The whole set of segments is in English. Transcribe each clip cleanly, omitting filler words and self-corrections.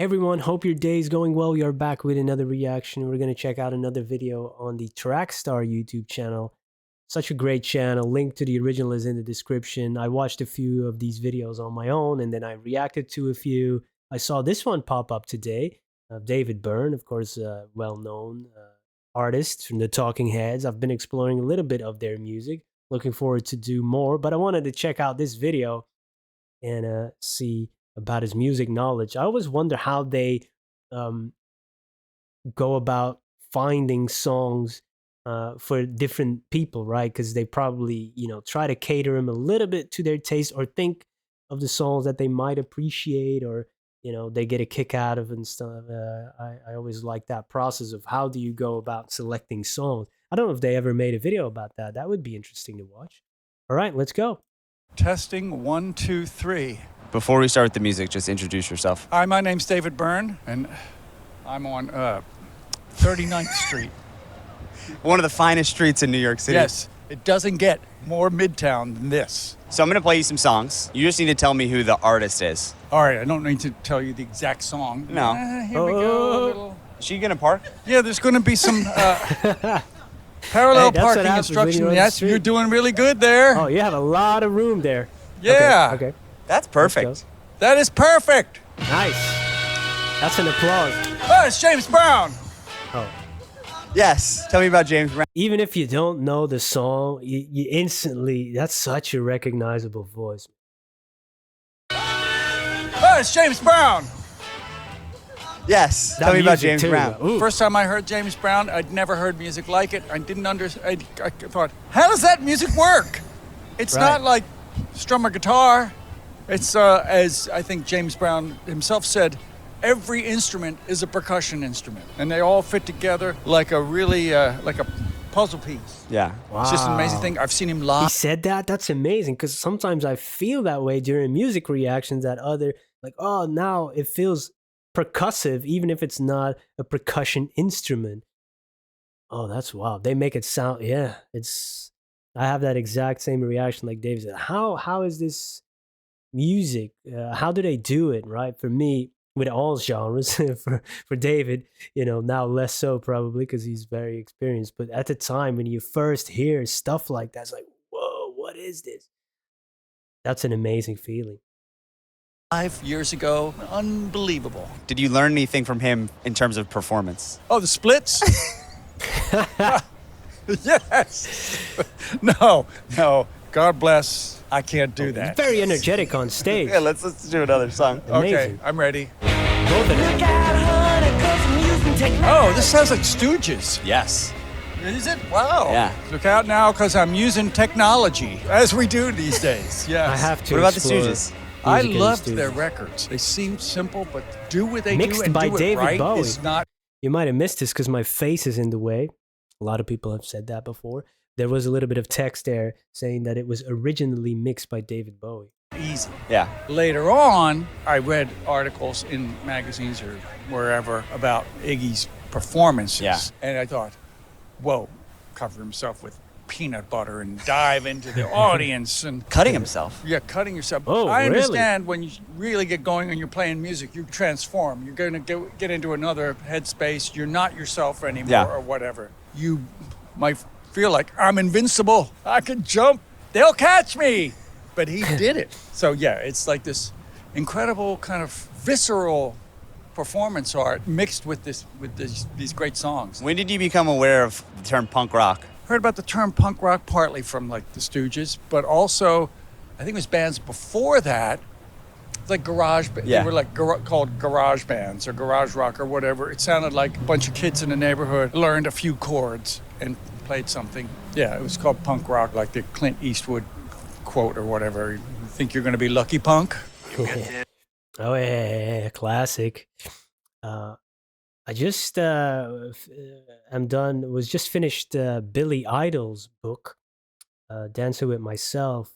Everyone, hope your day is going well. We are back with another reaction. We're going to check out another video on the Trackstar YouTube channel. Such a great channel. Link to the original is in the description. I watched a few of these videos on my own and then I reacted to a few. I saw this one pop up today of David Byrne, of course, a well-known artist from the Talking Heads. I've been exploring a little bit of their music. Looking forward to do more, but I wanted to check out this video and see about his music knowledge. I always wonder how they go about finding songs for different people, right? Because they probably, try to cater them a little bit to their taste or think of the songs that they might appreciate or, they get a kick out of and stuff. I always like that process of how do you go about selecting songs. I don't know if they ever made a video about that. That would be interesting to watch. All right, let's go. Testing 1, 2, 3. Before we start with the music, just introduce yourself. Hi, my name's David Byrne, and I'm on 39th Street. One of the finest streets in New York City. Yes, it doesn't get more Midtown than this. So I'm going to play you some songs. You just need to tell me who the artist is. All right, I don't need to tell you the exact song. No. Here we go. A little. Is she going to park? Yeah, there's going to be some parallel parking instruction. Yes, you're doing really good there. Oh, you have a lot of room there. Yeah. Okay. That's perfect. That is perfect. Nice. That's an applause. Oh, it's James Brown. Oh. Yes. Tell me about James Brown. Even if you don't know the song, you instantly, that's such a recognizable voice. Oh, it's James Brown. Yes. That Tell me about music James too, Brown. though. Ooh. First time I heard James Brown, I'd never heard music like it. I didn't understand. I thought, how does that music work? It's Right. not like strum a guitar. It's as I think James Brown himself said, every instrument is a percussion instrument, and they all fit together like a really like a puzzle piece. Yeah. Wow. It's just an amazing thing. I've seen him He live. said that? That's amazing because sometimes I feel that way during music reactions that oh, now it feels percussive even if it's not a percussion instrument. Oh, that's wild. They make it sound, I have that exact same reaction like David said. How is this music? How do they do it, right? For me, with all genres, for David, now less so probably because he's very experienced. But at the time when you first hear stuff like that, it's like, whoa, what is this? That's an amazing feeling. 5 years ago, unbelievable. Did you learn anything from him in terms of performance? Oh, the splits? Yes. No. God bless. I can't do that. He's very energetic on stage. Yeah, let's do another song. Okay, Amazing. I'm ready. Both of them. Oh, this sounds like Stooges. Yes. Is it? Wow. Yeah. Look out now, because I'm using technology, as we do these days. Yes. I have to. What about the explore Stooges? I music of the loved Stooges. their records. They seem simple, but do what they Mixed do and by do it David right Bowie. is not. You might have missed this because my face is in the way. A lot of people have said that before. There was a little bit of text there saying that it was originally mixed by David Bowie. Easy. Yeah. Later on, I read articles in magazines or wherever about Iggy's performances. Yeah. And I thought, whoa, cover himself with peanut butter and dive into the audience and Cutting himself. yeah, cutting yourself. Oh, I really? understand when you really get going and you're playing music, you transform. You're going to get into another headspace. You're not yourself anymore Yeah. or whatever. You might feel like, I'm invincible. I can jump. They'll catch me. But he did it. So, yeah, it's like this incredible kind of visceral performance art mixed with these great songs. When did you become aware of the term punk rock? Heard about the term punk rock partly from like the Stooges, but also I think it was bands before that, like garage. Yeah. They were like called garage bands or garage rock or whatever. It sounded like a bunch of kids in the neighborhood learned a few chords and played something. Yeah, it was called punk rock, like the Clint Eastwood quote or whatever. You think you're going to be lucky punk? Oh yeah, classic. I just was just finished Billy Idol's book, Dancing with Myself,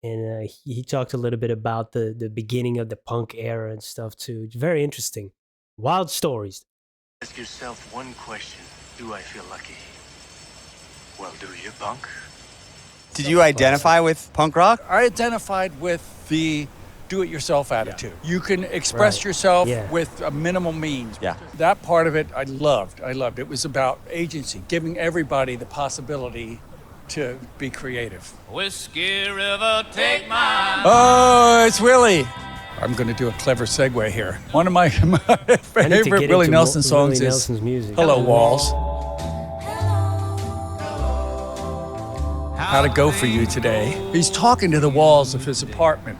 and he talked a little bit about the beginning of the punk era and stuff too. It's very interesting. Wild stories. Ask yourself one question. Do I feel lucky? Well, do you, punk? Did you identify with punk rock? I identified with the do-it-yourself attitude. You can express Right. yourself Yeah. with a minimal means. Yeah. That part of it I loved. It was about agency, giving everybody the possibility to be creative. Whiskey River, take my... Oh, it's Willie. I'm going to do a clever segue here. One of my I need to favorite get Willie into Nelson songs Willie is Nelson's music. Hello, Walls. How'd it go for you today? He's talking to the walls of his apartment,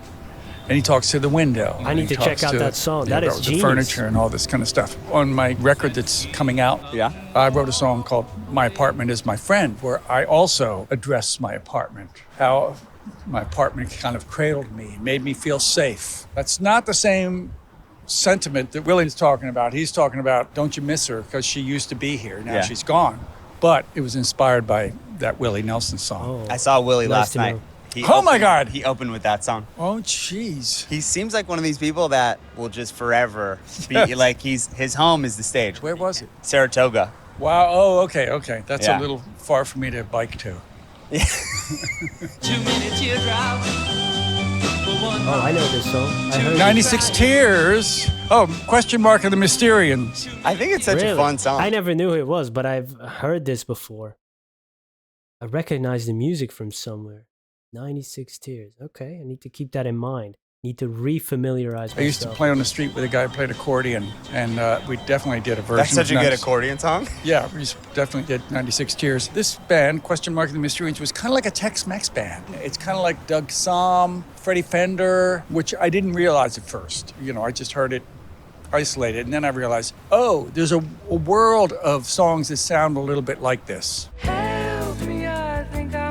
and he talks to the window. I need He to check talks out to, that song. you That know, is the genius. furniture and all this kind of stuff. On my record that's coming out, Yeah. I wrote a song called My Apartment is My Friend, where I also address my apartment, how my apartment kind of cradled me, made me feel safe. That's not the same sentiment that Willie's talking about. He's talking about, don't you miss her because she used to be here. Now Yeah. she's gone. But it was inspired by that Willie Nelson song. I saw Willie Nice last to night. know. He Oh my opened- God. He opened with that song. Oh, jeez. He seems like one of these people that will just forever be Yes. like his home is the stage. Where was it? Saratoga. Wow. Oh, okay. That's Yeah. a little far for me to bike to. Too many teardrops for one Oh, I know this song. I heard it. 96 Tears. Oh, question mark of the Mysterian. I think it's such Really? a fun song. I never knew who it was, but I've heard this before. I recognize the music from somewhere. 96 Tears. Okay, I need to keep that in mind. Need to refamiliarize myself. I used to play on the street with a guy who played accordion, and we definitely did a version. That's such a of good 90 accordion song. Yeah, we definitely did 96 Tears. This band, Question Mark of the Mysterians, was kind of like a Tex-Mex band. It's kind of like Doug Somm, Freddie Fender, which I didn't realize at first. You know, I just heard it isolated, and then I realized, oh, there's a world of songs that sound a little bit like this.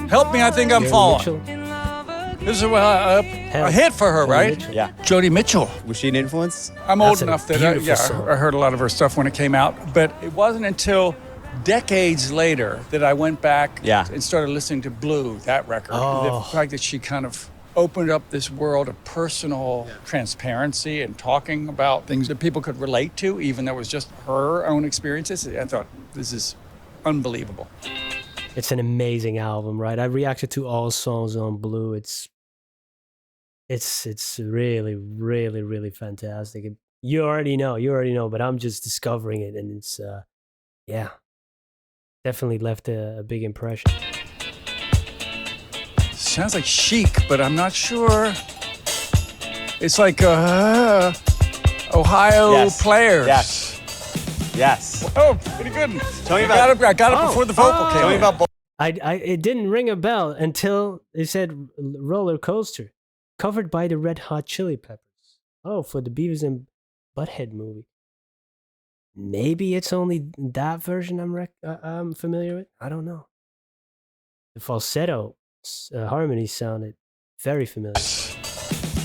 Help me, I think I'm Gary falling. Mitchell. This is a hit for her, Joni right? Mitchell. Yeah. Joni Mitchell. Was she an influence? I'm That's old a enough that beautiful song. I heard a lot of her stuff when it came out, but it wasn't until decades later that I went back Yeah. and started listening to Blue, that record. Oh. The fact that she kind of opened up this world of personal transparency and talking about things that people could relate to, even though it was just her own experiences. I thought, this is unbelievable. It's an amazing album, right? I reacted to all songs on Blue. It's really, really, really fantastic. You already know, but I'm just discovering it, and it's yeah, definitely left a big impression. Sounds like Chic, but I'm not sure. It's like Ohio Yes. Players. Yes. Oh, pretty good. Tell me I about got it Oh, before the vocal oh. came Tell me in. about It didn't ring a bell until it said Roller Coaster, covered by the Red Hot Chili Peppers. Oh, for the Beavis and Butthead movie. Maybe it's only that version I'm familiar with. I don't know. The falsetto harmony sounded very familiar.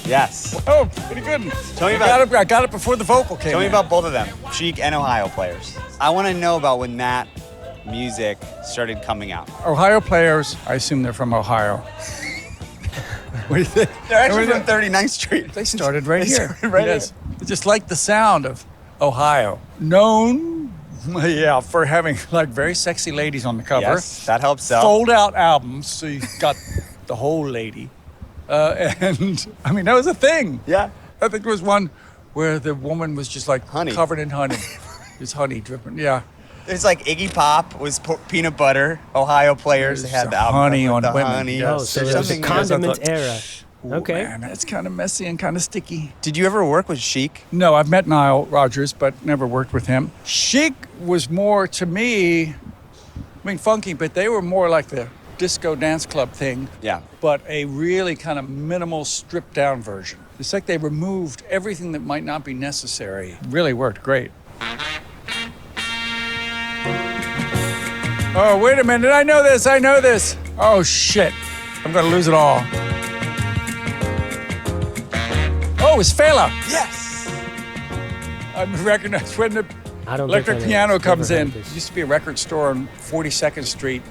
Yes. Oh, pretty good. Tell me I about got it before the vocal came Tell me in. about both of them, Chic and Ohio Players. I want to know about when that music started coming out. Ohio Players. I assume they're from Ohio. What do you think? They're actually What do from you think? 39th Street. They started right They here. started right Yes. I just like the sound of Ohio. Known, yeah, for having like very sexy ladies on the cover. Yes, that helps sell. Fold out albums, so you got the whole lady. And I mean, that was a thing. Yeah. I think there was one where the woman was just like Honey. covered in honey. It's honey dripping. Yeah. It's like Iggy Pop was peanut butter. Ohio Players, they had the album honey cover with on the women. honey. Yes. Oh, so There's it was a something else I condiment thought, era. Ooh, Okay. Man, that's kind of messy and kind of sticky. Did you ever work with Chic? No, I've met Nile Rodgers, but never worked with him. Chic was more to me, I mean, funky, but they were more like the disco dance club thing. Yeah. But a really kind of minimal, stripped down version. It's like they removed everything that might not be necessary. It really worked great. Oh, wait a minute. I know this. Oh, shit. I'm going to lose it all. Oh, it's Fela. Yes. I recognize when the I don't electric think I piano never comes heard in. this. Used to be a record store on 42nd Street,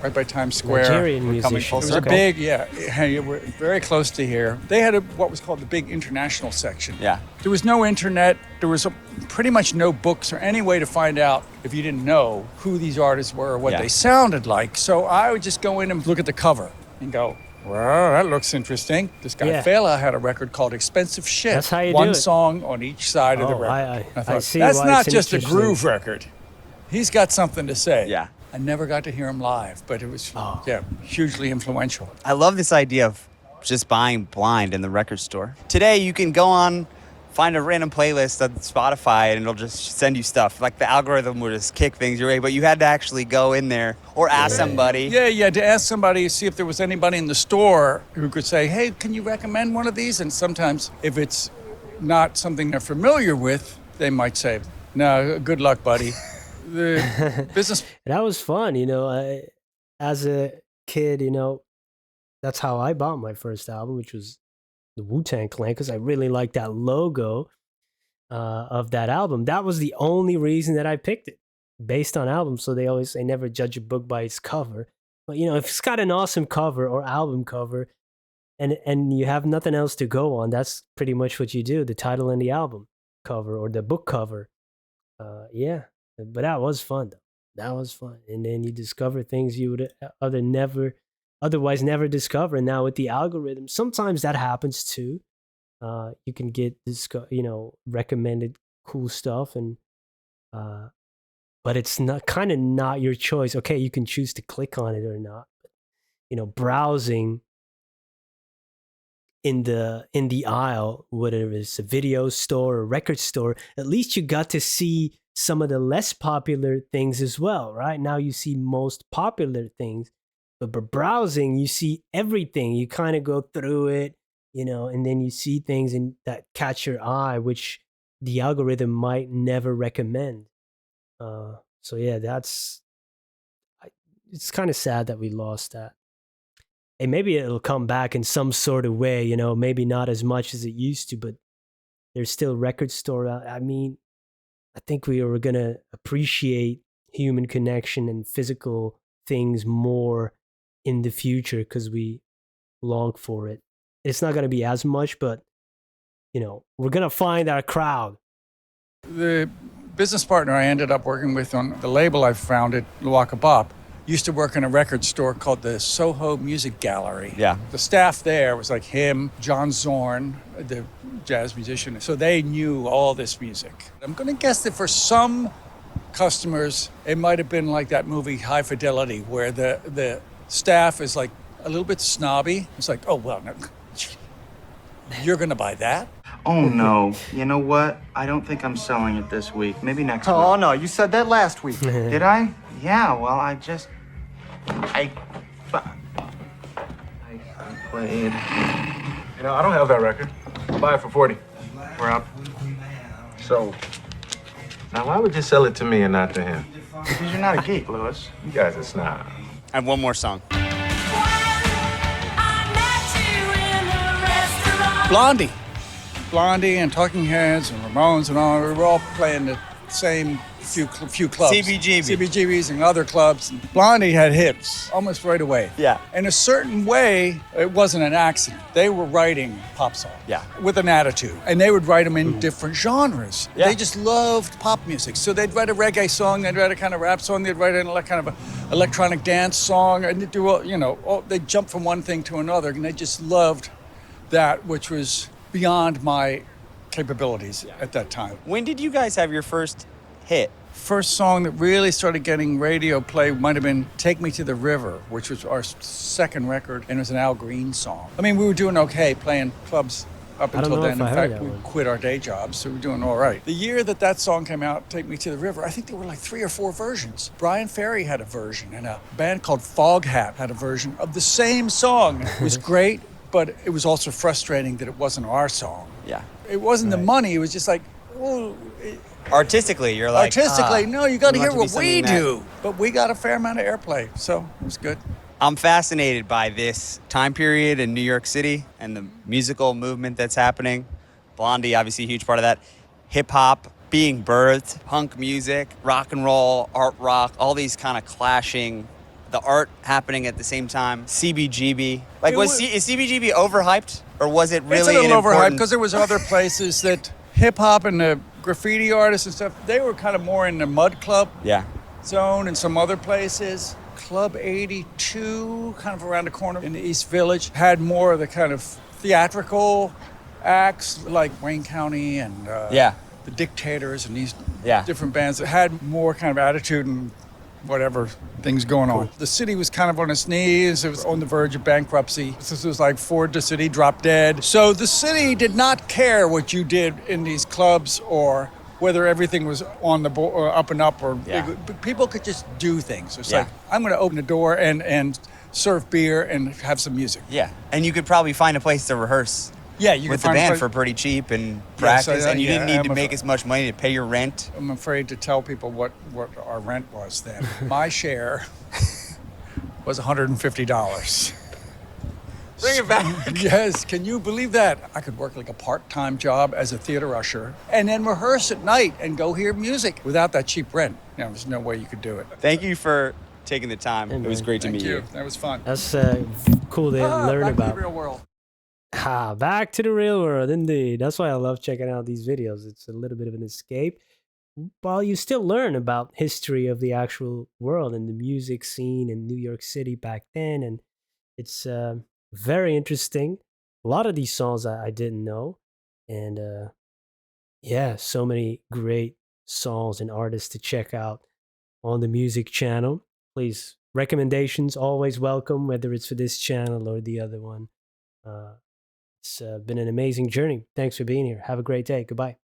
right by Times Square. Nigerian We're coming musician. full It was a circle. big, yeah, we're very close to here. They had what was called the big international section. Yeah. There was no internet. There was pretty much no books or any way to find out if you didn't know who these artists were or what Yeah. they sounded like. So I would just go in and look at the cover and go, Well, that looks interesting. This guy Yeah. Fela had a record called Expensive Shit. That's how you One do it. song on each side of the Oh, record. I thought, see that's why not it's an just a interesting- groove record. He's got something to say. Yeah. I never got to hear him live, but it was hugely influential. I love this idea of just buying blind in the record store. Today, you can go on, find a random playlist on Spotify, and it'll just send you stuff. Like the algorithm will just kick things your way, but you had to actually go in there or ask somebody. Yeah, you had to ask somebody, see if there was anybody in the store who could say, hey, can you recommend one of these? And sometimes if it's not something they're familiar with, they might say, no, good luck, buddy. The business That was fun, you know. As a kid, you know, that's how I bought my first album, which was the Wu-Tang Clan, because I really liked that logo of that album. That was the only reason that I picked it, based on albums. So they always say never judge a book by its cover. But you know, if it's got an awesome cover or album cover, and you have nothing else to go on, that's pretty much what you do: the title and the album cover or the book cover. Yeah, but that was fun though. That was fun, and then you discover things you would otherwise never discover. And now with the algorithm, sometimes that happens too. You can get recommended cool stuff, and but it's not your choice. Okay, you can choose to click on it or not. But, you know, browsing in the aisle, whether it's a video store or record store, at least you got to see some of the less popular things as well, right? Now you see most popular things, but browsing, you see everything. You kind of go through it, you know, and then you see things that catch your eye, which the algorithm might never recommend. So yeah, it's kind of sad that we lost that. And maybe it'll come back in some sort of way, you know, maybe not as much as it used to, but there's still record store. I mean, I think we are going to appreciate human connection and physical things more in the future because we long for it. It's not going to be as much, but, you know, we're going to find our crowd. The business partner I ended up working with on the label I founded, Luaka Bop, used to work in a record store called the Soho Music Gallery. Yeah. The staff there was like him, John Zorn, the jazz musician. So they knew all this music. I'm going to guess that for some customers, it might have been like that movie High Fidelity, where the staff is like a little bit snobby. It's like, oh, well, no, you're going to buy that? Oh, no. You know what? I don't think I'm selling it this week. Maybe next Oh, week. no, you said that last week. Did I? Yeah, well, I played. You know, I don't have that record. I'll buy it for 40. We're up. So, now why would you sell it to me and not to him? Because you're not a geek, Lewis. You guys are snobs. I have one more song. Blondie and Talking Heads and Ramones and all, we were all playing the same few clubs. CBGBs and other clubs. Blondie had hits almost right away. Yeah. In a certain way, it wasn't an accident. They were writing pop songs. Yeah. With an attitude. And they would write them in different genres. Yeah. They just loved pop music. So they'd write a reggae song, they'd write a kind of rap song, they'd write a kind of a electronic dance song, and they'd do, they'd jump from one thing to another, and they just loved that, which was beyond my capabilities at that time. When did you guys have your first hit? First song that really started getting radio play might have been Take Me to the River, which was our second record, and it was an Al Green song. I mean, we were doing okay playing clubs up I don't until know then. if In I heard fact, that we one. quit our day jobs, so we were doing all right. The year that song came out, Take Me to the River, I think there were like 3 or 4 versions. Brian Ferry had a version, and a band called Foghat had a version of the same song. It was great, but it was also frustrating that it wasn't our song. Yeah. It wasn't the money, it was just like, oh, Artistically, you're like, no, you got to we hear want to be what we something do. But we got a fair amount of airplay, so it was good. I'm fascinated by this time period in New York City and the musical movement that's happening. Blondie, obviously a huge part of that. Hip hop being birthed, punk music, rock and roll, art rock, all these kind of clashing, the art happening at the same time. CBGB. Like, is CBGB overhyped, or was it really It's a little overhyped important... because there was other places that hip hop and the graffiti artists and stuff, they were kind of more in the mud club Yeah. zone and some other places. Club 82, kind of around the corner in the East Village, had more of the kind of theatrical acts like Wayne County and Yeah. the Dictators and these Yeah. different bands that had more kind of attitude and whatever things going on. The city was kind of on its knees. It was on the verge of bankruptcy. This was like Ford the City dropped dead. So the city did not care what you did in these clubs or whether everything was on the up and up or Yeah. big. People could just do things. It's Yeah. like, I'm going to open the door and serve beer and have some music. Yeah. And you could probably find a place to rehearse Yeah, you with can the find a band place- for pretty cheap and Yes, practice, and you yeah, didn't need to I'm make as much money to pay your rent. I'm afraid to tell people what our rent was then. My share was $150. Bring it back. Yes, can you believe that? I could work like a part-time job as a theater usher and then rehearse at night and go hear music without that cheap rent. You know, there's no way you could do it. Thank you for taking the time. Hey, It was man. great to Thank meet you. That was fun. That's cool to learn back about. to the real world. Back to the real world, indeed. That's why I love checking out these videos. It's a little bit of an escape while you still learn about history of the actual world and the music scene in New York City back then. And it's very interesting. A lot of these songs I didn't know. And yeah, so many great songs and artists to check out on the music channel. Please, recommendations always welcome, whether it's for this channel or the other one. It's been an amazing journey. Thanks for being here. Have a great day. Goodbye.